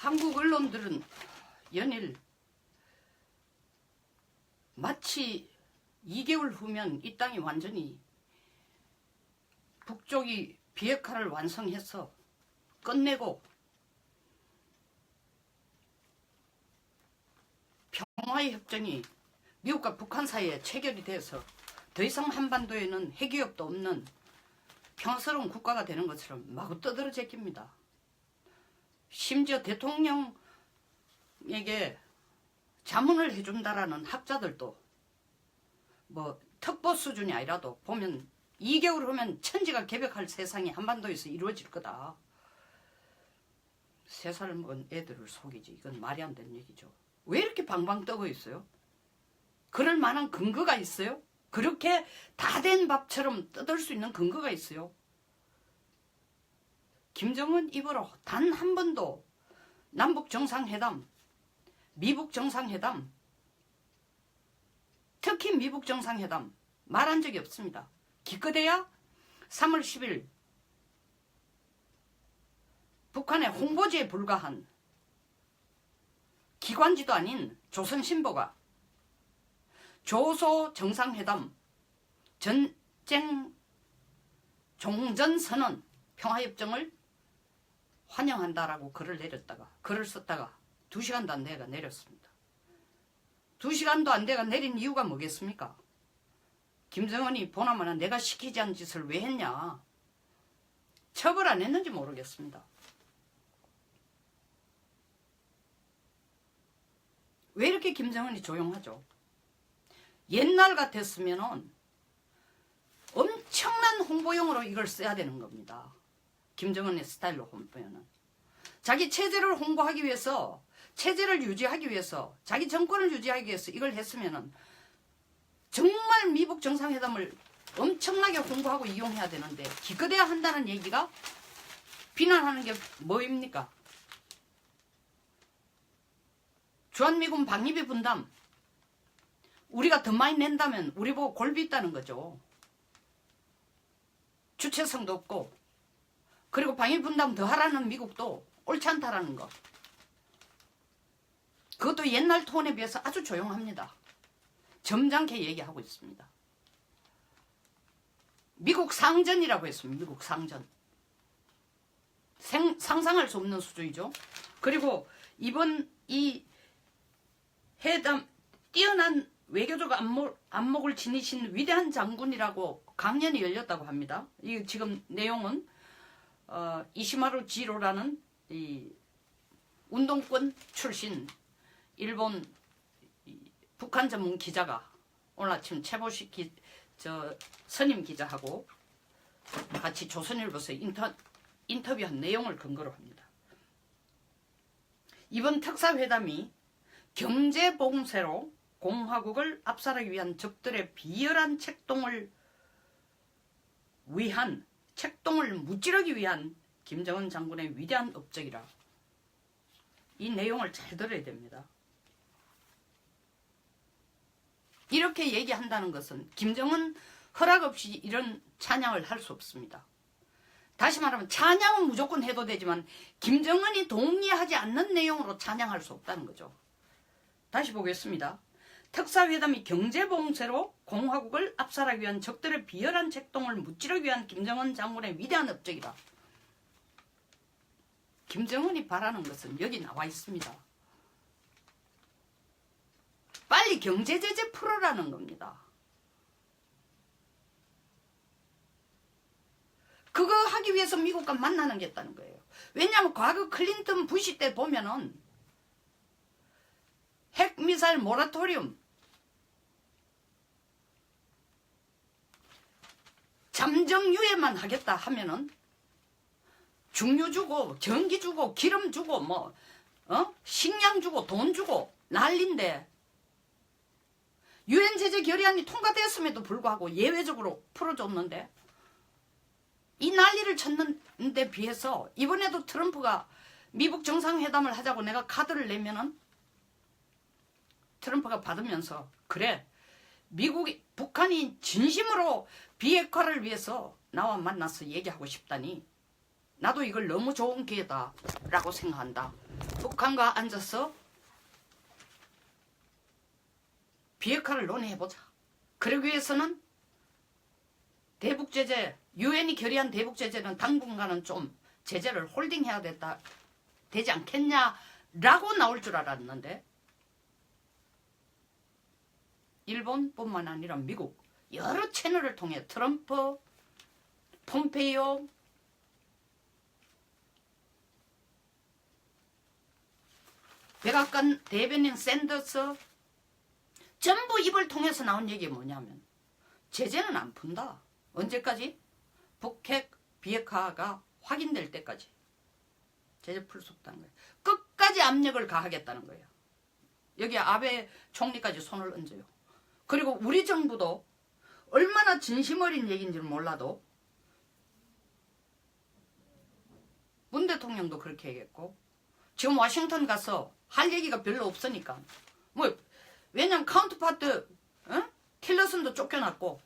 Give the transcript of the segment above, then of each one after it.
한국 언론들은 연일 마치 2개월 후면 이 땅이 완전히 북쪽이 비핵화를 완성해서 끝내고 평화의 협정이 미국과 북한 사이에 체결이 돼서 더 이상 한반도에는 핵위협도 없는 평화스러운 국가가 되는 것처럼 마구 떠들어 제낍니다. 심지어 대통령에게 자문을 해준다라는 학자들도 뭐 특보 수준이 아니라도 보면 2개월 후면 천지가 개벽할 세상이 한반도에서 이루어질 거다. 3살 먹은 애들을 속이지. 이건 말이 안 되는 얘기죠. 왜 이렇게 방방 떠고 있어요? 그럴 만한 근거가 있어요? 그렇게 다 된 밥처럼 떠들 수 있는 근거가 있어요? 김정은 입으로 단 한 번도 남북 정상회담, 미북 정상회담, 특히 미북 정상회담 말한 적이 없습니다. 기껏해야 3월 10일 북한의 홍보지에 불과한 기관지도 아닌 조선신보가 조소 정상회담 전쟁 종전선언 평화협정을 환영한다라고 글을 썼다가 2시간도 안 돼가 내렸습니다. 2시간도 안 돼가 내린 이유가 뭐겠습니까? 김정은이 보나마나 내가 시키지 않은 짓을 왜 했냐. 처벌 안 했는지 모르겠습니다. 왜 이렇게 김정은이 조용하죠? 옛날 같았으면 엄청난 홍보용으로 이걸 써야 되는 겁니다. 김정은의 스타일로 홍보는. 자기 체제를 홍보하기 위해서, 체제를 유지하기 위해서, 자기 정권을 유지하기 위해서 이걸 했으면은 정말 미북 정상회담을 엄청나게 홍보하고 이용해야 되는데 기껏해야 한다는 얘기가 비난하는 게 뭐입니까? 주한미군 방위비 분담 우리가 더 많이 낸다면 우리 보고 골비 있다는 거죠. 주체성도 없고 그리고 방위비 분담 더 하라는 미국도 옳지 않다라는 거. 그것도 옛날 톤에 비해서 아주 조용합니다. 점잖게 얘기하고 있습니다. 미국 상전이라고 했습니다. 미국 상전. 상상할 수 없는 수준이죠. 그리고 이번 이 회담 뛰어난 외교적 안목을 지니신 위대한 장군이라고 강연이 열렸다고 합니다. 이 지금 내용은 이시마루 지로라는 이 운동권 출신 일본 북한 전문 기자가 오늘 아침 최보식 선임 기자하고 같이 조선일보에서 인터뷰한 내용을 근거로 합니다. 이번 특사회담이 경제봉쇄로 공화국을 압살하기 위한 적들의 비열한 책동을 무찌르기 위한 김정은 장군의 위대한 업적이라. 이 내용을 잘 들어야 됩니다. 이렇게 얘기한다는 것은 김정은 허락 없이 이런 찬양을 할 수 없습니다. 다시 말하면 찬양은 무조건 해도 되지만 김정은이 동의하지 않는 내용으로 찬양할 수 없다는 거죠. 다시 보겠습니다. 특사회담이 경제봉쇄로 공화국을 압살하기 위한 적들의 비열한 책동을 무찌르기 위한 김정은 장군의 위대한 업적이다. 김정은이 바라는 것은 여기 나와 있습니다. 빨리 경제제재 풀어라는 겁니다. 그거 하기 위해서 미국과 만나는 게 있다는 거예요. 왜냐하면 과거 클린턴 부시 때 보면은 핵미사일 모라토리움 잠정 유예만 하겠다 하면은 중유 주고 전기 주고 기름 주고 식량 주고 돈 주고 난리인데 유엔 제재 결의안이 통과되었음에도 불구하고 예외적으로 풀어줬는데 이 난리를 쳤는데 비해서 이번에도 트럼프가 미북 정상회담을 하자고 내가 카드를 내면은 트럼프가 받으면서 그래 북한이 진심으로 비핵화를 위해서 나와 만나서 얘기하고 싶다니 나도 이걸 너무 좋은 기회다 라고 생각한다. 북한과 앉아서 비핵화를 논의해보자. 그러기 위해서는 대북제재, 유엔이 결의한 대북제재는 당분간은 좀 제재를 홀딩해야 되지 않겠냐라고 나올 줄 알았는데 일본뿐만 아니라 미국 여러 채널을 통해 트럼프, 폼페이오, 백악관 대변인 샌더스 전부 입을 통해서 나온 얘기 뭐냐면 제재는 안 푼다. 언제까지? 북핵 비핵화가 확인될 때까지 제재 풀 수 없다는 거예요. 끝까지 압력을 가하겠다는 거예요. 여기 아베 총리까지 손을 얹어요. 그리고 우리 정부도 얼마나 진심 어린 얘기인지는 몰라도 문 대통령도 그렇게 얘기했고 지금 워싱턴 가서 할 얘기가 별로 없으니까 왜냐면 카운터파트 틸러슨도 쫓겨났고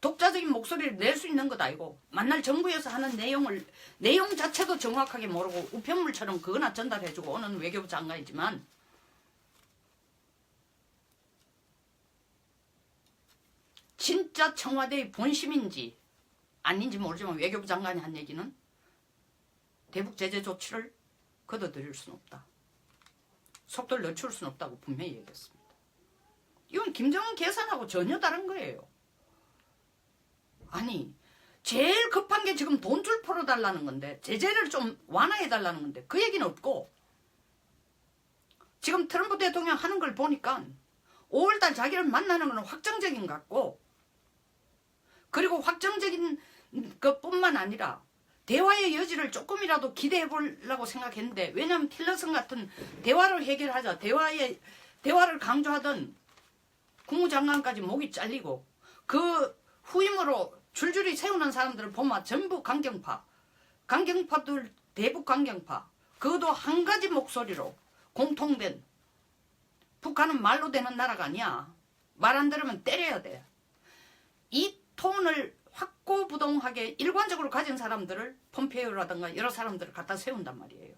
독자적인 목소리를 낼 수 있는 것 아니고 만날 정부에서 하는 내용 자체도 정확하게 모르고 우편물처럼 그거나 전달해주고 오는 외교부 장관이지만 진짜 청와대의 본심인지 아닌지 모르지만 외교부 장관이 한 얘기는 대북 제재 조치를 걷어들일 수는 없다. 속도를 늦출 수는 없다고 분명히 얘기했습니다. 이건 김정은 계산하고 전혀 다른 거예요. 아니 제일 급한 게 지금 돈줄 풀어달라는 건데 제재를 좀 완화해달라는 건데 그 얘기는 없고 지금 트럼프 대통령 하는 걸 보니까 5월달 자기를 만나는 건 확정적인 것 같고 그리고 확정적인 것뿐만 아니라 대화의 여지를 조금이라도 기대해 보려고 생각했는데 왜냐하면 틸러슨 같은 대화를 해결하자 대화를 강조하던 국무장관까지 목이 잘리고 그 후임으로 줄줄이 세우는 사람들을 보면 전부 강경파들 대북 강경파 그것도 한 가지 목소리로 공통된 북한은 말로 되는 나라가 아니야. 말 안 들으면 때려야 돼. 이 톤을 확고부동하게 일관적으로 가진 사람들을 폼페이오라든가 여러 사람들을 갖다 세운단 말이에요.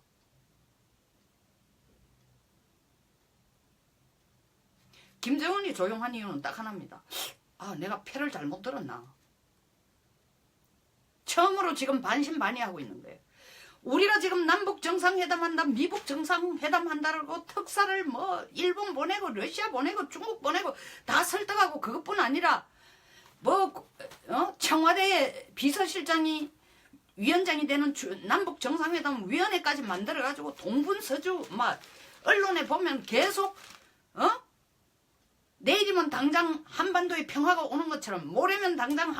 김정은이 조용한 이유는 딱 하나입니다. 내가 패를 잘못 들었나. 처음으로 지금 반신반의하고 있는 거예요. 우리가 지금 남북 정상회담 한다, 미북 정상회담 한다라고 특사를 일본 보내고 러시아 보내고 중국 보내고 다 설득하고 그것뿐 아니라 청와대 비서실장이 위원장이 되는 남북 정상회담 위원회까지 만들어가지고 동분서주 언론에 보면 계속 내일이면 당장 한반도에 평화가 오는 것처럼 모레면 당장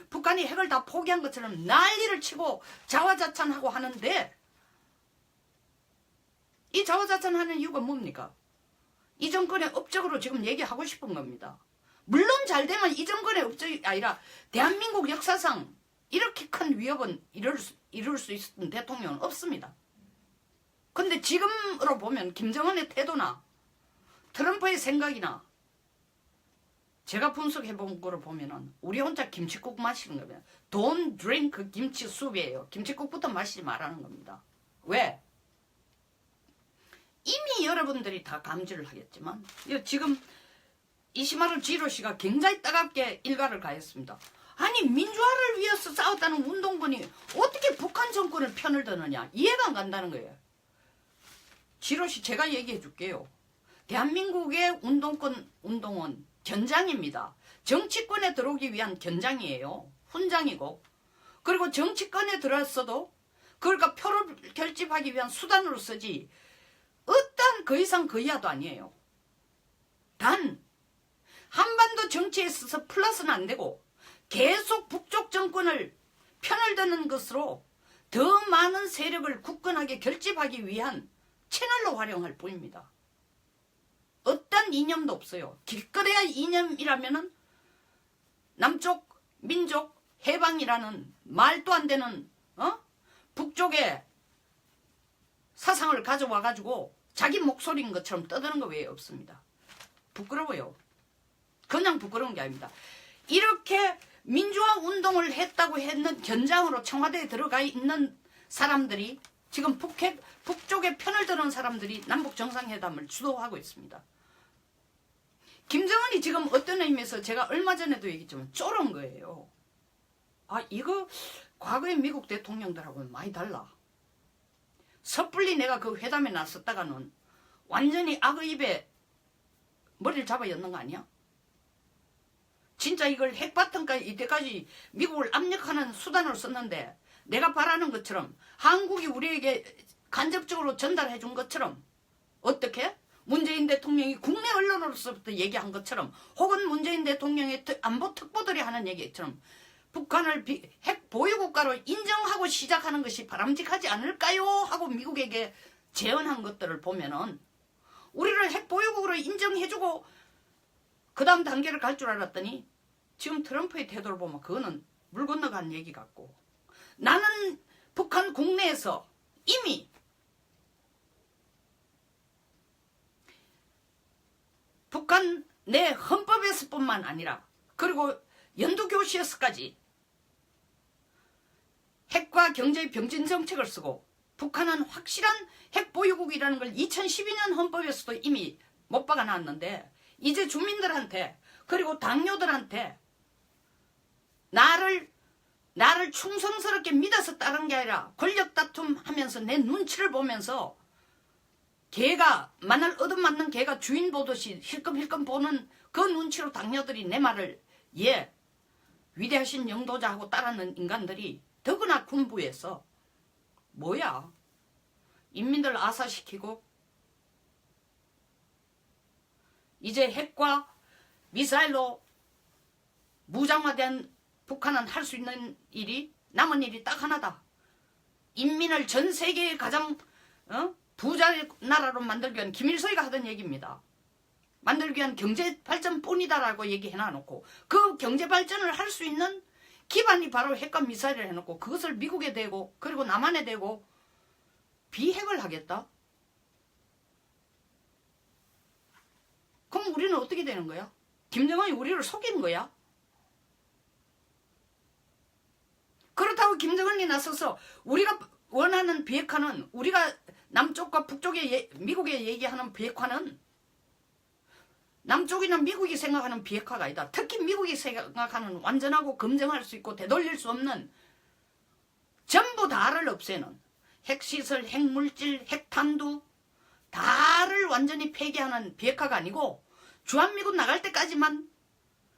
북한이 핵을 다 포기한 것처럼 난리를 치고 자화자찬하고 하는데 이 자화자찬하는 이유가 뭡니까? 이 정권의 업적으로 지금 얘기하고 싶은 겁니다. 물론 잘 되면 이 정권의 업적이 아니라 대한민국 역사상 이렇게 큰 위협은 이룰 수 있었던 대통령은 없습니다. 근데 지금으로 보면 김정은의 태도나 트럼프의 생각이나 제가 분석해본 거로 보면은 우리 혼자 김치국 마시는 겁니다. Don't drink 김치 수프이에요. 김치국부터 마시지 말라는 겁니다. 왜? 이미 여러분들이 다 감지를 하겠지만 지금 이시마루 지로 씨가 굉장히 따갑게 일가를 가했습니다. 아니 민주화를 위해서 싸웠다는 운동권이 어떻게 북한 정권을 편을 드느냐 이해가 안 간다는 거예요. 지로 씨 제가 얘기해 줄게요. 대한민국의 운동은 견장입니다. 정치권에 들어오기 위한 견장이에요. 훈장이고 그리고 정치권에 들어왔어도 그러니까 표를 결집하기 위한 수단으로 쓰지 어떤 그 이상 그 이하도 아니에요. 단 한반도 정치에 있어서 플러스는 안 되고 계속 북쪽 정권을 편을 드는 것으로 더 많은 세력을 굳건하게 결집하기 위한 채널로 활용할 뿐입니다. 어떤 이념도 없어요. 길거리의 이념이라면은 남쪽 민족 해방이라는 말도 안 되는 북쪽의 사상을 가져와 가지고 자기 목소리인 것처럼 떠드는 거 외에 없습니다. 부끄러워요. 그냥 부끄러운 게 아닙니다. 이렇게 민주화 운동을 했다고 했는 견장으로 청와대에 들어가 있는 사람들이 지금 북쪽에 편을 드는 사람들이 남북 정상회담을 주도하고 있습니다. 김정은이 지금 어떤 의미에서 제가 얼마 전에도 얘기했지만 쫄은 거예요. 아, 이거 과거의 미국 대통령들하고는 많이 달라. 섣불리 내가 그 회담에 나섰다가는 완전히 악의 입에 머리를 잡아 였는 거 아니야? 진짜 이걸 핵바탕까지 이때까지 미국을 압력하는 수단으로 썼는데 내가 바라는 것처럼 한국이 우리에게 간접적으로 전달해 준 것처럼 어떻게? 문재인 대통령이 국내 언론으로서부터 얘기한 것처럼 혹은 문재인 대통령의 안보 특보들이 하는 얘기처럼 북한을 핵 보유국가로 인정하고 시작하는 것이 바람직하지 않을까요? 하고 미국에게 제언한 것들을 보면은 우리를 핵 보유국으로 인정해주고 그 다음 단계를 갈 줄 알았더니 지금 트럼프의 태도를 보면 그거는 물 건너간 얘기 같고 나는 북한 국내에서 이미 북한 내 헌법에서뿐만 아니라 그리고 연두교시에서까지 핵과 경제의 병진 정책을 쓰고 북한은 확실한 핵 보유국이라는 걸 2012년 헌법에서도 이미 못 박아놨는데 이제 주민들한테 그리고 당뇨들한테 나를 충성스럽게 믿어서 따른 게 아니라 권력 다툼하면서 내 눈치를 보면서 개가 마늘 얻어맞는 개가 주인 보듯이 힐끔힐끔 보는 그 눈치로 당뇨들이 내 말을 예 위대하신 영도자하고 따르는 인간들이 더구나 군부에서 뭐야 인민들 아사시키고 이제 핵과 미사일로 무장화된 북한은 할 수 있는 일이 남은 일이 딱 하나다. 인민을 전 세계의 가장 부자 나라로 만들기 위한 김일성이가 하던 얘기입니다. 만들기 위한 경제 발전뿐이다라고 얘기해놔놓고 그 경제 발전을 할 수 있는 기반이 바로 핵과 미사일을 해놓고 그것을 미국에 대고 그리고 남한에 대고 비핵을 하겠다? 그럼 우리는 어떻게 되는 거야? 김정은이 우리를 속이는 거야? 그렇다고 김정은이 나서서 우리가 원하는 비핵화는 우리가 남쪽과 북쪽에 미국에 얘기하는 비핵화는 남쪽이나 미국이 생각하는 비핵화가 아니다. 특히 미국이 생각하는 완전하고 검증할 수 있고 되돌릴 수 없는 전부 다를 없애는 핵시설, 핵물질, 핵탄두 다를 완전히 폐기하는 비핵화가 아니고 주한미군 나갈 때까지만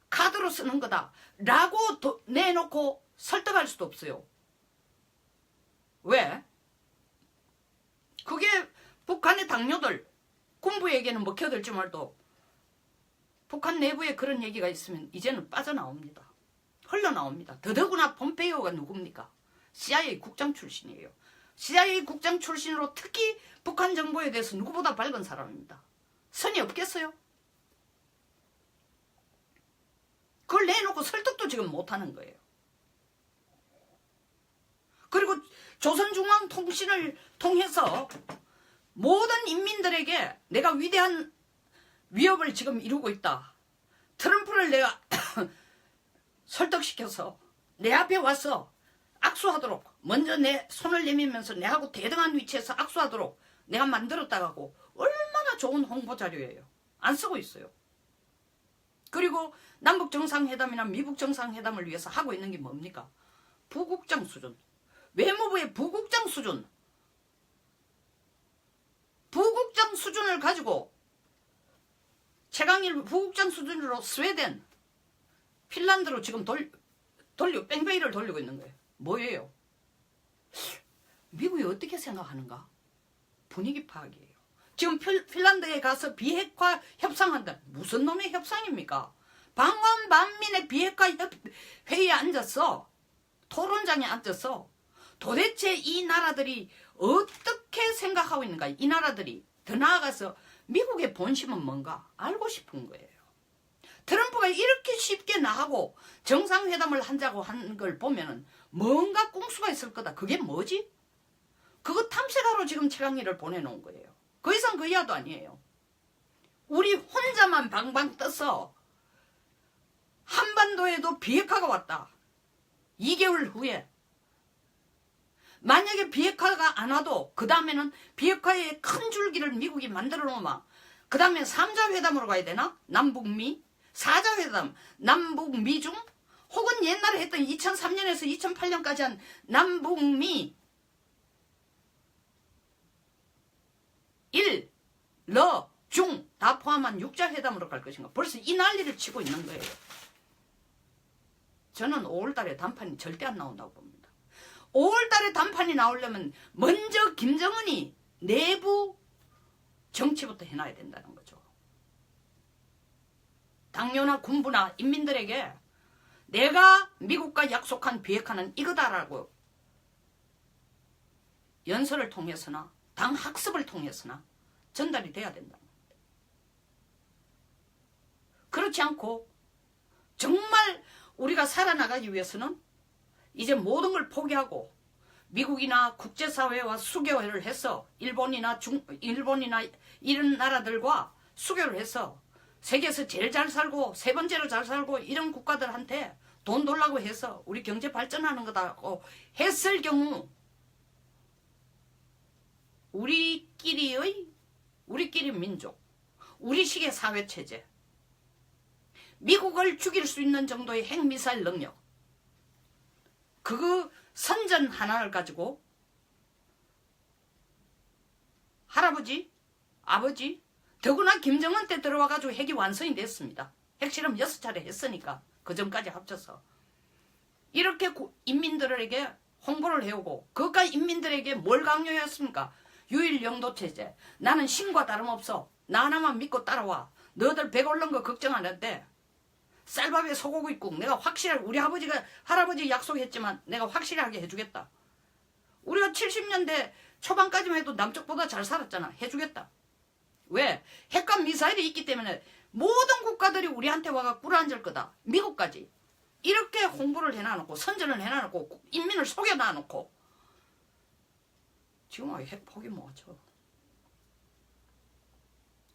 카드로 쓰는 거다 라고 내놓고 설득할 수도 없어요. 왜? 그게 북한의 당뇨들 군부에게는 먹혀들지 말도 북한 내부에 그런 얘기가 있으면 이제는 빠져나옵니다. 흘러나옵니다. 더더구나 폼페이오가 누굽니까? CIA 국장 출신이에요. CIA 국장 출신으로 특히 북한 정보에 대해서 누구보다 밝은 사람입니다. 선이 없겠어요? 그걸 내놓고 설득도 지금 못하는 거예요. 그리고 조선중앙통신을 통해서 모든 인민들에게 내가 위대한 위협을 지금 이루고 있다. 트럼프를 내가 설득시켜서 내 앞에 와서 악수하도록 먼저 내 손을 내밀면서 내하고 대등한 위치에서 악수하도록 내가 만들었다고 얼마나 좋은 홍보자료예요. 안 쓰고 있어요. 그리고 남북정상회담이나 미북정상회담을 위해서 하고 있는 게 뭡니까? 부국장 수준. 외무부의 부국장 수준. 부국장 수준을 가지고 최강일 부국장 수준으로 스웨덴, 핀란드로 지금 뺑뺑이를 돌리고 있는 거예요. 뭐예요? 미국이 어떻게 생각하는가? 분위기 파악이에요. 지금 핀란드에 가서 비핵화 협상한다. 무슨 놈의 협상입니까? 방언반민의 비핵화 회의에 앉았어. 토론장에 앉았어. 도대체 이 나라들이 어떻게 생각하고 있는가? 이 나라들이 더 나아가서 미국의 본심은 뭔가 알고 싶은 거예요. 트럼프가 이렇게 쉽게 나가고 정상회담을 한다고 하는 걸 보면은 뭔가 꿍수가 있을 거다. 그게 뭐지? 그거 탐색하러 지금 최강희를 보내놓은 거예요. 그 이상 그 이하도 아니에요. 우리 혼자만 방방 떠서 한반도에도 비핵화가 왔다. 2개월 후에 만약에 비핵화가 안 와도 그 다음에는 비핵화의 큰 줄기를 미국이 만들어 놓으면 그 다음에 3자 회담으로 가야 되나? 남북미? 4자 회담, 남북미중? 혹은 옛날에 했던 2003년에서 2008년까지 한 남북미 1, 러, 중 다 포함한 6자 회담으로 갈 것인가. 벌써 이 난리를 치고 있는 거예요. 저는 5월달에 단판이 절대 안 나온다고 봅니다. 5월달에 단판이 나오려면 먼저 김정은이 내부 정치부터 해놔야 된다는 거죠. 당뇨나 군부나 인민들에게 내가 미국과 약속한 비핵화는 이거다라고 연설을 통해서나 당 학습을 통해서나 전달이 돼야 된다. 그렇지 않고 정말 우리가 살아나가기 위해서는 이제 모든 걸 포기하고 미국이나 국제사회와 수교를 해서 일본이나 이런 나라들과 수교를 해서 세계에서 제일 잘 살고 세 번째로 잘 살고 이런 국가들한테 돈 돌라고 해서 우리 경제 발전하는 거다고 했을 경우 우리끼리 민족, 우리식의 사회체제, 미국을 죽일 수 있는 정도의 핵미사일 능력, 그 선전 하나를 가지고 할아버지, 아버지, 더구나 김정은 때 들어와가지고 핵이 완성이 됐습니다. 핵실험 6차례 했으니까 그 전까지 합쳐서 이렇게 인민들에게 홍보를 해오고 그것과 인민들에게 뭘 강요했습니까? 유일영도체제. 나는 신과 다름없어. 나 하나만 믿고 따라와. 너희들 배 오른 거 걱정 안 했대. 쌀밥에 소고기국 내가 확실하게 우리 아버지가 할아버지 약속했지만 내가 확실하게 해주겠다. 우리가 70년대 초반까지만 해도 남쪽보다 잘 살았잖아. 해주겠다. 왜? 핵과 미사일이 있기 때문에 모든 국가들이 우리한테 와가 꿇어앉을 거다. 미국까지. 이렇게 홍보를 해놔놓고 선전을 해놔놓고 인민을 속여놔놓고 지금 핵 포기 뭐죠?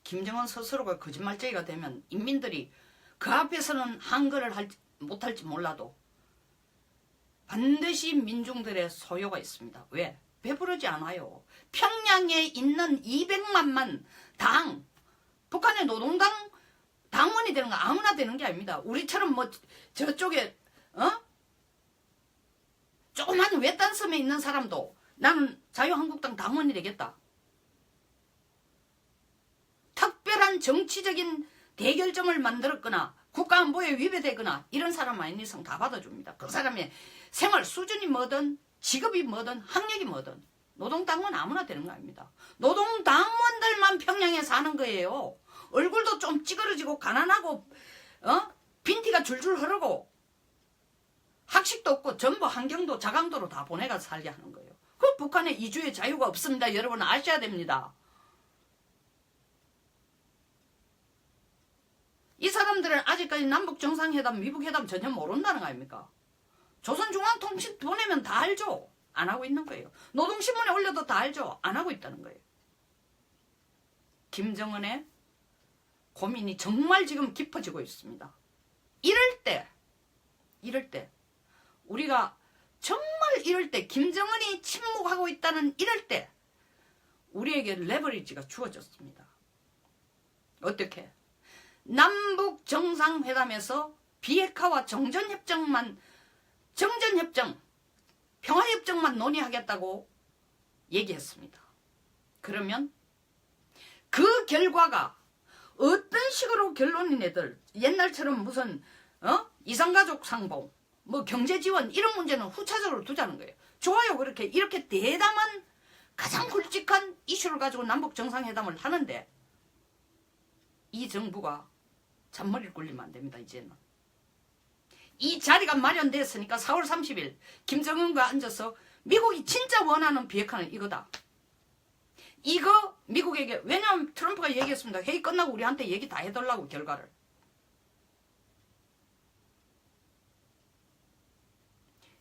김정은 스스로가 거짓말쟁이가 되면 인민들이 그 앞에서는 한글을 못할지 몰라도 반드시 민중들의 소요가 있습니다. 왜? 배부르지 않아요. 평양에 있는 200만만 당, 북한의 노동당 당원이 되는 거 아무나 되는 게 아닙니다. 우리처럼 뭐 저쪽에 조그만 외딴 섬에 있는 사람도 나는 자유한국당 당원이 되겠다. 특별한 정치적인 대결점을 만들었거나 국가안보에 위배되거나 이런 사람 아닌 이상 다 받아줍니다. 그 사람의 생활 수준이 뭐든 직업이 뭐든 학력이 뭐든 노동당원 아무나 되는 거 아닙니다. 노동당원들만 평양에 사는 거예요. 얼굴도 좀 찌그러지고 가난하고 빈티가 줄줄 흐르고 학식도 없고 전부 환경도 자강도로 다 보내가 살게 하는 거예요. 그 북한에 이주의 자유가 없습니다. 여러분 아셔야 됩니다. 이 사람들은 아직까지 남북정상회담, 미북회담 전혀 모른다는 거 아닙니까? 조선중앙통신 보내면 다 알죠? 안 하고 있는 거예요. 노동신문에 올려도 다 알죠? 안 하고 있다는 거예요. 김정은의 고민이 정말 지금 깊어지고 있습니다. 이럴 때 우리가 정말 이럴 때 김정은이 침묵하고 있다는 이럴 때 우리에게 레버리지가 주어졌습니다. 어떻게? 남북 정상회담에서 비핵화와 정전협정, 평화협정만 논의하겠다고 얘기했습니다. 그러면 그 결과가 어떤 식으로 결론이 내들 옛날처럼 무슨 이산가족 상봉, 뭐 경제지원 이런 문제는 후차적으로 두자는 거예요. 좋아요. 이렇게 대담한 가장 굵직한 이슈를 가지고 남북 정상회담을 하는데 이 정부가 잔머리를 굴리면 안 됩니다. 이제는. 이 자리가 마련됐으니까 4월 30일 김정은과 앉아서 미국이 진짜 원하는 비핵화는 이거다. 이거 미국에게 왜냐하면 트럼프가 얘기했습니다. 회의 끝나고 우리한테 얘기 다 해달라고 결과를.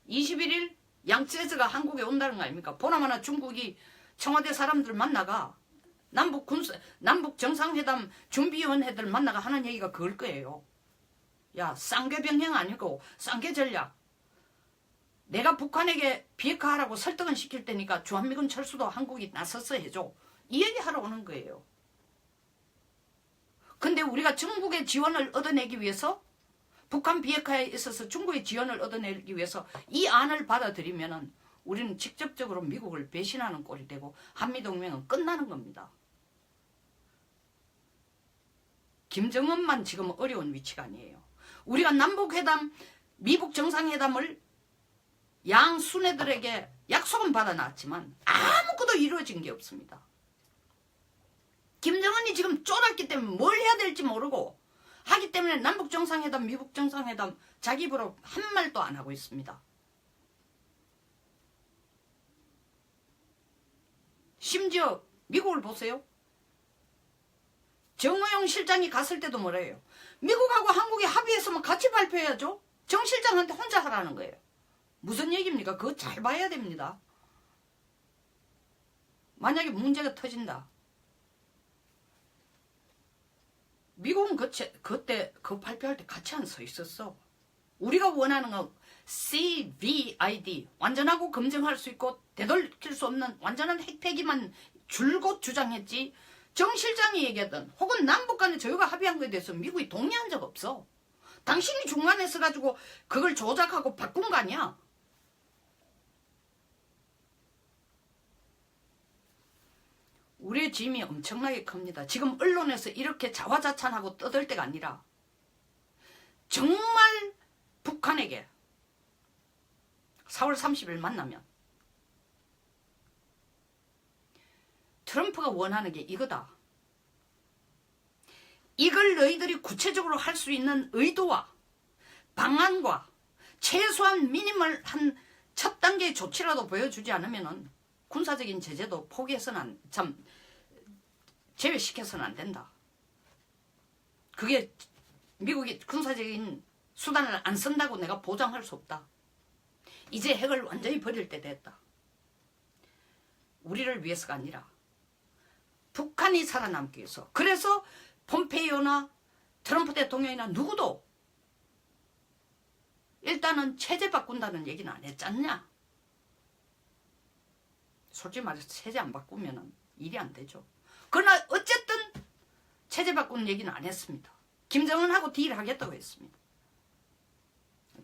21일 양쯔에즈가 한국에 온다는 거 아닙니까? 보나마나 중국이 청와대 사람들 만나가 남북 정상회담 준비위원회들 만나가 하는 얘기가 그걸 거예요. 야, 쌍궤병행 아니고 쌍궤전략. 내가 북한에게 비핵화하라고 설득은 시킬 테니까 주한미군 철수도 한국이 나서서 해줘. 이 얘기하러 오는 거예요. 근데 우리가 중국의 지원을 얻어내기 위해서, 북한 비핵화에 있어서 중국의 지원을 얻어내기 위해서 이 안을 받아들이면은 우리는 직접적으로 미국을 배신하는 꼴이 되고 한미동맹은 끝나는 겁니다. 김정은만 지금 어려운 위치가 아니에요. 우리가 남북회담, 미북 정상회담을 양 순회들에게 약속은 받아놨지만 아무것도 이루어진 게 없습니다. 김정은이 지금 쫄았기 때문에 뭘 해야 될지 모르고 하기 때문에 남북 정상회담, 미북 정상회담 자기 입으로 한 말도 안 하고 있습니다. 심지어 미국을 보세요. 정의용 실장이 갔을 때도 뭐라 해요? 미국하고 한국이 합의했으면 같이 발표해야죠. 정 실장한테 혼자 하라는 거예요. 무슨 얘기입니까? 그거 잘 봐야 됩니다. 만약에 문제가 터진다. 미국은 그때 그 발표할 때 같이 안 서 있었어. 우리가 원하는 건 CVID, 완전하고 검증할 수 있고 되돌릴 수 없는 완전한 핵폐기만 줄곧 주장했지, 정 실장이 얘기하던 혹은 남북 간에 저희가 합의한 거에 대해서 미국이 동의한 적 없어. 당신이 중간에 서가지고 그걸 조작하고 바꾼 거 아니야. 우리의 짐이 엄청나게 큽니다. 지금 언론에서 이렇게 자화자찬하고 떠들 때가 아니라 정말 북한에게 4월 30일 만나면 트럼프가 원하는 게 이거다. 이걸 너희들이 구체적으로 할 수 있는 의도와 방안과 최소한 미니멀한 첫 단계의 조치라도 보여주지 않으면은 군사적인 제재도 포기해서는 제외시켜서는 안 된다. 그게 미국이 군사적인 수단을 안 쓴다고 내가 보장할 수 없다. 이제 핵을 완전히 버릴 때 됐다. 우리를 위해서가 아니라 북한이 살아남기 위해서. 그래서 폼페이오나 트럼프 대통령이나 누구도 일단은 체제 바꾼다는 얘기는 안 했잖냐. 솔직히 말해서 체제 안 바꾸면 일이 안 되죠. 그러나 어쨌든 체제 바꾸는 얘기는 안 했습니다. 김정은하고 딜하겠다고 했습니다.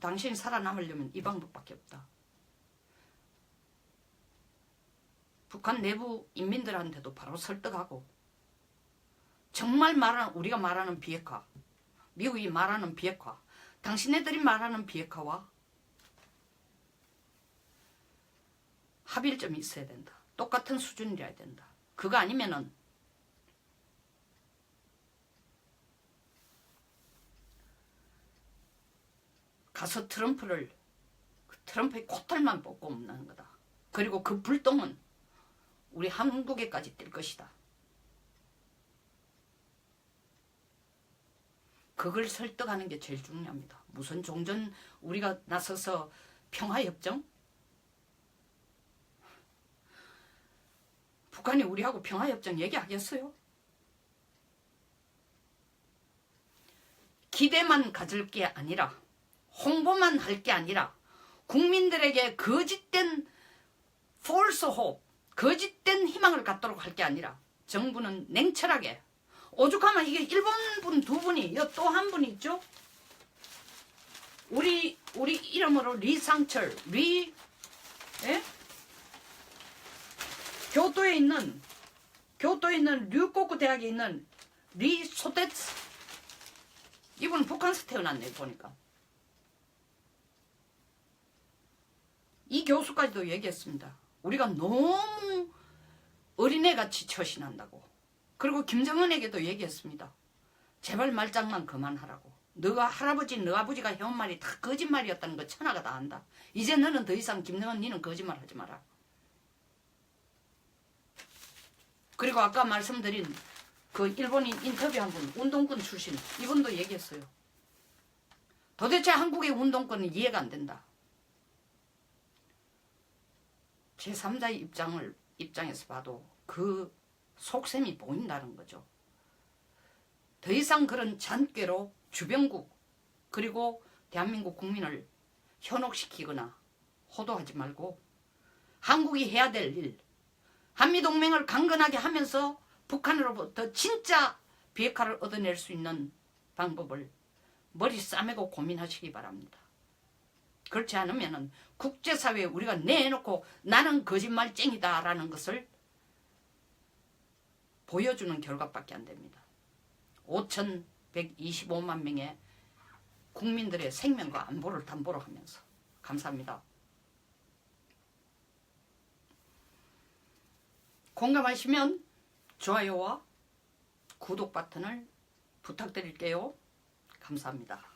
당신이 살아남으려면 이 방법밖에 없다. 북한 내부 인민들한테도 바로 설득하고, 정말 우리가 말하는 비핵화, 미국이 말하는 비핵화, 당신네들이 말하는 비핵화와 합의점이 있어야 된다. 똑같은 수준이라야 된다. 그거 아니면은 가서 트럼프의 코털만 뽑고 없는 거다. 그리고 그 불똥은 우리 한국에까지 뛸 것이다. 그걸 설득하는 게 제일 중요합니다. 무슨 종전 우리가 나서서 평화협정? 북한이 우리하고 평화협정 얘기하겠어요? 기대만 가질 게 아니라, 홍보만 할 게 아니라, 국민들에게 거짓된 false hope, 거짓된 희망을 갖도록 할 게 아니라, 정부는 냉철하게, 오죽하면 이게 일본분 두 분이, 또 한 분이 있죠? 우리 이름으로 리상철, 예? 교토에 있는 류꼬쿠 대학에 있는 리소테츠, 이분은 북한에서 태어났네 보니까. 이 교수까지도 얘기했습니다. 우리가 너무 어린애같이 처신한다고. 그리고 김정은에게도 얘기했습니다. 제발 말장난 그만하라고. 너가 할아버지, 너 아버지가 해온 말이 다 거짓말이었다는 거 천하가 다 안다. 이제 너는 더 이상 김정은 니는 거짓말 하지 마라. 그리고 아까 말씀드린 그 일본인 인터뷰한 분, 운동권 출신, 이분도 얘기했어요. 도대체 한국의 운동권은 이해가 안 된다. 제3자의 입장에서 봐도 그 속셈이 보인다는 거죠. 더 이상 그런 잔꾀로 주변국 그리고 대한민국 국민을 현혹시키거나 호도하지 말고 한국이 해야 될 일, 한미동맹을 강건하게 하면서 북한으로부터 진짜 비핵화를 얻어낼 수 있는 방법을 머리 싸매고 고민하시기 바랍니다. 그렇지 않으면 국제사회에 우리가 내놓고 나는 거짓말쟁이다 라는 것을 보여주는 결과밖에 안 됩니다. 5,125만 명의 국민들의 생명과 안보를 담보로 하면서. 감사합니다. 공감하시면 좋아요와 구독 버튼을 부탁드릴게요. 감사합니다.